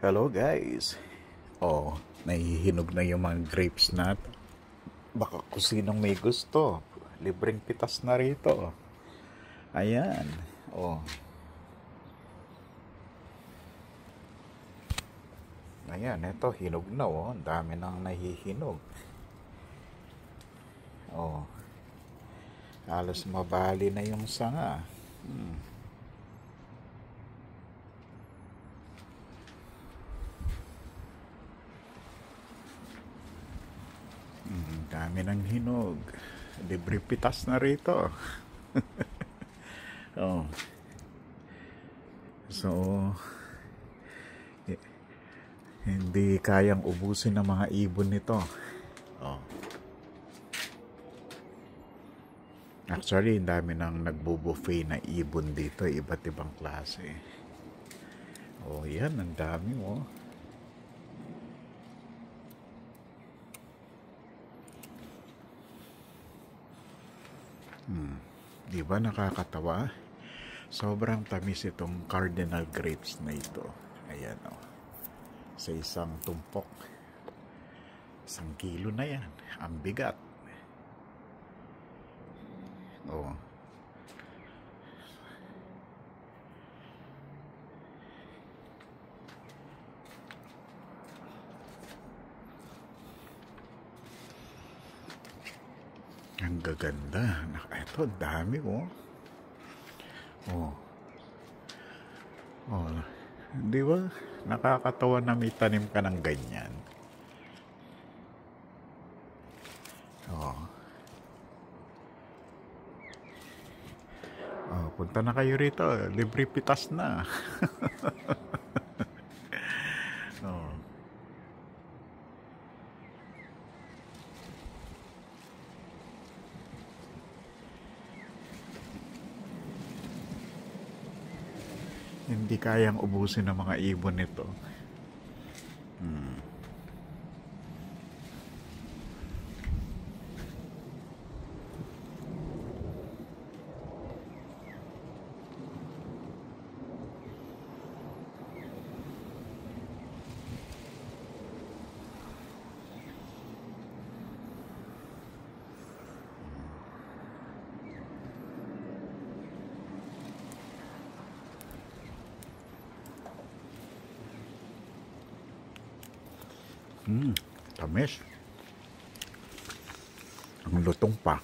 Hello guys. Oh, nahihinog na yung mga grapes natin. Baka kung sinong may gusto, libreng pitas na rito. Ayan. Oh. Ayan, eto hinog na oh. Ang dami nang nahihinog. Oh. Halos mabali na yung sanga. Dami ng hinog. Libre pitas na rito. Oh. So, hindi kayang ubusin ng mga ibon nito. Oh. Actually, ang dami nang nagbo-buffet na ibon dito, iba't ibang klase. Oh, yan, ang dami oh. Di ba nakakatawa? Sobrang tamis itong cardinal grapes na ito. Ayan oh. Sa isang tumpok. 1 kilo na yan. Ang bigat. Oh. Ang gaganda. Ito, dami oh. Oh. Oh. Di ba? Nakakatawa na may tanim ka ng ganyan. Oh. Oh, punta na kayo rito. Libre pitas na. Oh. Hindi kayang ubusin ng mga ibon nito. Tamis. Ang lutong pa.